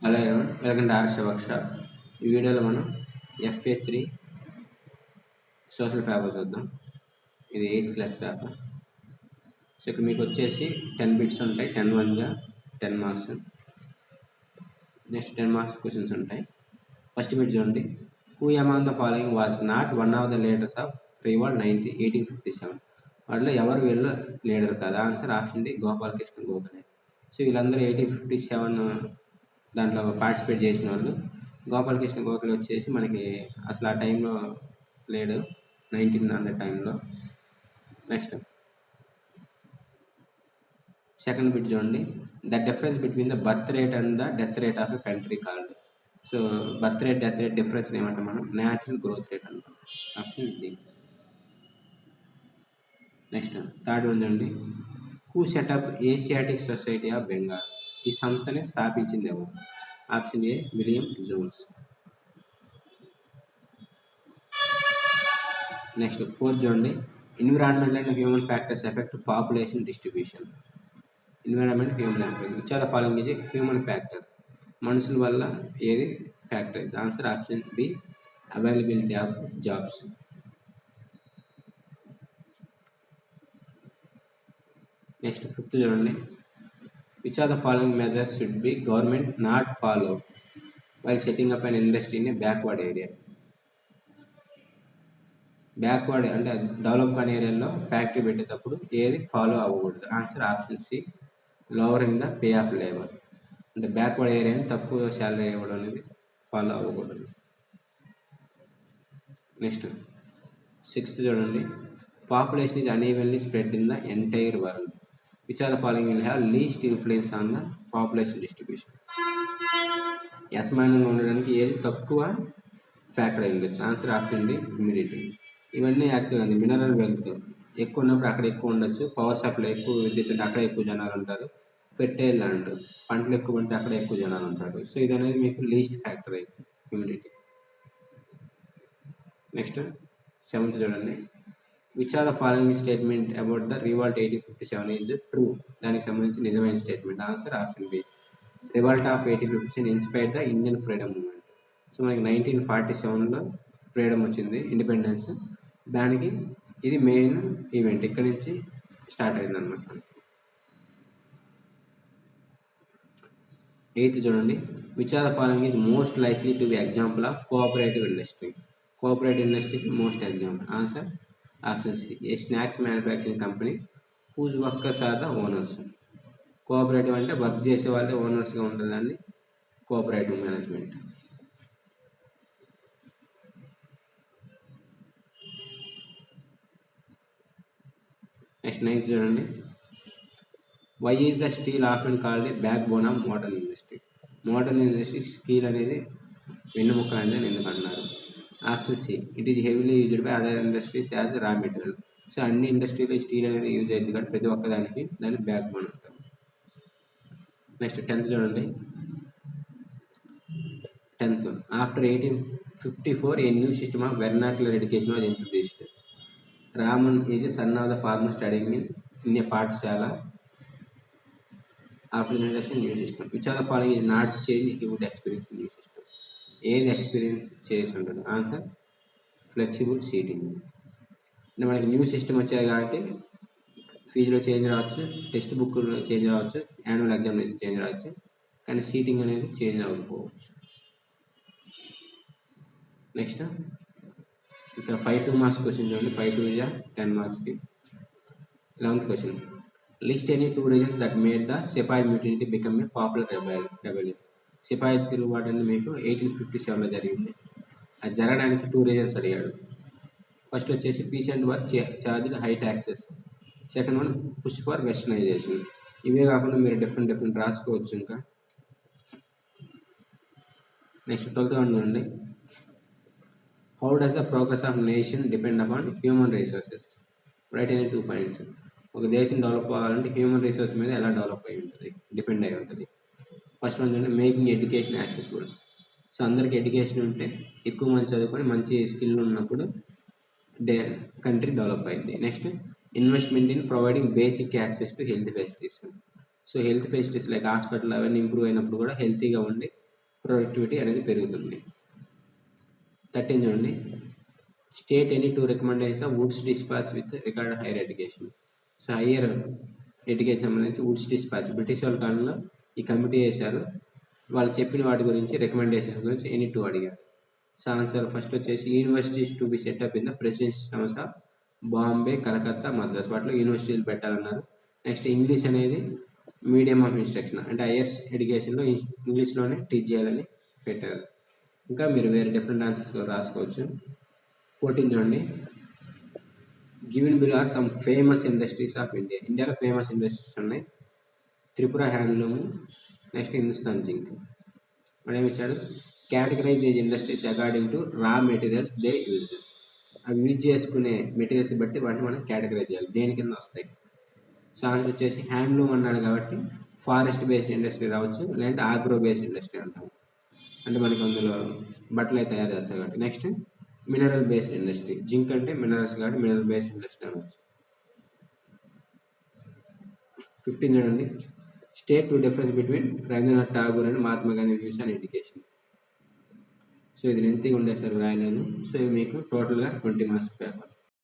Hello everyone, welcome to RS workshop. ఈ వీడియోలో మనం FA3 సోషల్ పేపర్ చూద్దాం. ఇది 8th క్లాస్ పేపర్. సో ఇక్కడ మీకు వచ్చేసి 10 బిట్స్ ఉంటాయి. 10 1 10 మార్క్స్. నెక్స్ట్ 10 మార్క్స్ క్వశ్చన్స్ ఉంటాయి. ఫస్ట్ బిట్ చూడండి. Who among the following was not one of the leaders of revolt 1857? వాటిలో ఎవరు వీళ్ళు లీడర్ కాదు? Answer option D, Gopalakrishna Gokhale. So వీళ్ళందరూ 1857 దాంట్లో పార్టిసిపేట్ చేసిన వాళ్ళు. గోపాలకృష్ణ గోఖలే వచ్చేసి మనకి అసలు ఆ టైంలో లేడు, 1900 టైంలో. నెక్స్ట్ సెకండ్ బిట్ చూడండి. The difference between the birth rate and the death rate of a country called. So birth rate death rate difference ఏమంటాం మనం? న్యాచురల్ గ్రోత్ రేట్ అంటాం. Option D. Next third one చూడండి. Who set up Asiatic society of Bengal? ఈ సంస్థని స్థాపించింది ఎవరు? Option A, William Jones. Next fourth చూడండి. Environment and human factors effect population distribution. Environment, human factor, which are the following is human factor? మనుషుల వల్ల ఏది factor? Answer option B, availability of jobs. Next fifth చూడండి. Which are the following measures should be government not follow while setting up an industry in a backward area? Backward అంటే develop కాని ఏరియాలో factory పెట్టేటప్పుడు ఏది follow అవ్వకూడదు? Answer option C, lowering the pay of labour. అంటే backward ఏరియాని తక్కువ salary ఇవ్వడం అనేది ఫాలో అవ్వకూడదు. నెక్స్ట్ సిక్స్త్ చూడండి. Population is unevenly spread in the entire world. Which are the following will have least influence on the population distribution? అసమానంగా ఉండడానికి ఏది తక్కువ ఫ్యాక్టర్ అయి ఉండొచ్చు? Answer option D, humidity. ఇవన్నీ యాక్చువల్ అది మినరల్ వెల్త్ ఎక్కువ ఉన్నప్పుడు అక్కడ ఎక్కువ ఉండొచ్చు. పవర్ సప్లై ఎక్కువ, విద్యుత్ ఉంటే అక్కడ ఎక్కువ జనాలు ఉంటారు. ఫెర్టైల్ ల్యాండ్, పంటలు ఎక్కువ ఉంటే అక్కడ ఎక్కువ జనాలు ఉంటారు. సో ఇది అనేది మీకు లీస్ట్ ఫ్యాక్టర్ అయింది, హ్యూమిడిటీ. నెక్స్ట్ సెవెంత్ చూడండి. Which are the following statement about the revolt 1857 is true? దానికి సంబంధించి నిజమైన statement. Answer option B, revolt of 1857 inspired the Indian freedom movement. So మనకి 1947లో ఫ్రీడమ్ వచ్చింది, ఇండిపెండెన్స్. దానికి ఇది మెయిన్ ఈవెంట్, ఇక్కడి నుంచి స్టార్ట్ అయింది అనమాట. ఎయిత్ చూడండి. Which are the following is most likely to be example of cooperative industry? Cooperative ఇండస్ట్రీకి most example. Answer option C, a snacks manufacturing company whose workers are the owners. Cooperative అంటే work చేసే వాళ్ళే ఓనర్స్గా ఉంటుందండి, cooperative management. Next ninth చూడండి. Why is the steel often called a backbone of modern industry? Modern industry steel అనేది వెన్నుముక్క అనేది ఎందుకు అన్నారు? Option C, it is heavily used by other industries as raw material. So అన్ని ఇండస్ట్రీలో steel అనేది use అయింది కాబట్టి ప్రతి ఒక్కదానికి దాన్ని బ్యాక్ బోన్ అంటారు. నెక్స్ట్ 10th చూడండి. 10th, after 1854 a new system of vernacular education was introduced. Raman is a son of the farmer studying in a పాఠశాల. After introduction new system. Which are the following is not change he would experience new system? ఏది experience చేసి ఉంటుంది? Answer flexible seating. అంటే మనకి new system వచ్చాయి కాబట్టి ఫీజులో change రావచ్చు, టెక్స్ట్ బుక్లో చేంజ్ రావచ్చు, యాన్యువల్ ఎగ్జామినేషన్ చేంజ్ రావచ్చు, కానీ సీటింగ్ అనేది చేంజ్ అవ్వకపోవచ్చు. నెక్స్ట్ ఇక్కడ 5 2 మార్క్స్ క్వశ్చన్ చూడండి. 5 2 10 మార్క్స్కి. 11th question. List any 2 reasons that made the sepoy mutiny become a popular rebellion. సిపాయి తిరుగుబాటు అనేది మీకు 1857లో జరిగింది. అది జరగడానికి 2 రీజన్స్ అడిగాడు. ఫస్ట్ వచ్చేసి peace and war charged high taxes. Second one push for westernization. ఇవే కాకుండా మీరు డిఫరెంట్ రాసుకోవచ్చు ఇంకా. నెక్స్ట్ 12th వన్ చూడండి. How does the progress of nation depend upon human resources? Write any 2 points. ఒక దేశం డెవలప్ అవ్వాలంటే హ్యూమన్ రిసోర్స్ మీద ఎలా డెవలప్ అయి ఉంటుంది, డిపెండ్ అయి ఉంటుంది. ఫస్ట్ వన్ చూడండి, మేకింగ్ ఎడ్యుకేషన్ యాక్సెసిబుల్. సో అందరికి ఎడ్యుకేషన్ ఉంటే, ఎక్కువ మంది చదువుకొని మంచి స్కిల్ ఉన్నప్పుడు కంట్రీ డెవలప్ అయింది. Next investment in providing basic access to health facilities. So health facilities like hospital అవన్నీ ఇంప్రూవ్ అయినప్పుడు కూడా హెల్తీగా ఉండి ప్రొడక్టివిటీ అనేది పెరుగుతుంది. 13 చూడండి, state any two recommendations of Woods dispatch with record higher education. So higher education సంబంధించి వుడ్స్ డిస్పాచ్ బ్రిటిష్ వాళ్ళ కాలంలో ఈ కమిటీ చేశారు. వాళ్ళు చెప్పిన వాటి గురించి రికమెండేషన్స్ గురించి ఎనీ టూ అడిగారు. సో ఆన్సర్ ఫస్ట్ వచ్చేసి universities to be setup in the presidency systems of Bombay, Calcutta, Madras. వాటిలో యూనివర్సిటీలు పెట్టాలన్నారు. నెక్స్ట్ ఇంగ్లీష్ అనేది మీడియం ఆఫ్ ఇన్స్ట్రక్షన్, అంటే హైయర్ ఎడ్యుకేషన్లో ఇంగ్లీష్లోనే టీచ్ చేయాలని పెట్టారు. ఇంకా మీరు వేరే డిఫరెంట్ ఆన్సర్స్ రాసుకోవచ్చు. 14 చూడండి, given below are some famous industries of India. ఇండియాలో ఫేమస్ ఇండస్ట్రీస్ ఉన్నాయి. Tripura handloom, next Hindustan zinc. వాడు ఏమి ఇచ్చాడు, categorize these industries according to raw materials they use. అవి యూజ్ చేసుకునే మెటీరియల్స్ బట్టి వాటిని మనం కేటగరైజ్ చేయాలి, దేని కింద వస్తాయి. సో ఆన్సర్ వచ్చేసి హ్యాండ్లూమ్ అన్నాడు కాబట్టి ఫారెస్ట్ బేస్డ్ ఇండస్ట్రీ రావచ్చు, లేదంటే ఆగ్రో బేస్డ్ ఇండస్ట్రీ అంటాం, అంటే మనకి అందులో బట్టలు అయితే తయారు చేస్తాం కాబట్టి. Next mineral based industry, zinc అంటే మినరల్స్ కాబట్టి మినరల్ బేస్డ్ ఇండస్ట్రీ అనవచ్చు. 15 చూడండి, state to difference between Rabindranath Tagore and Mahatma Gandhi views and education. So ఇది లెంతీగా ఉండేసరికి రాయలేను. సో ఇది మీకు టోటల్గా 20 మార్క్స్ పేపర్.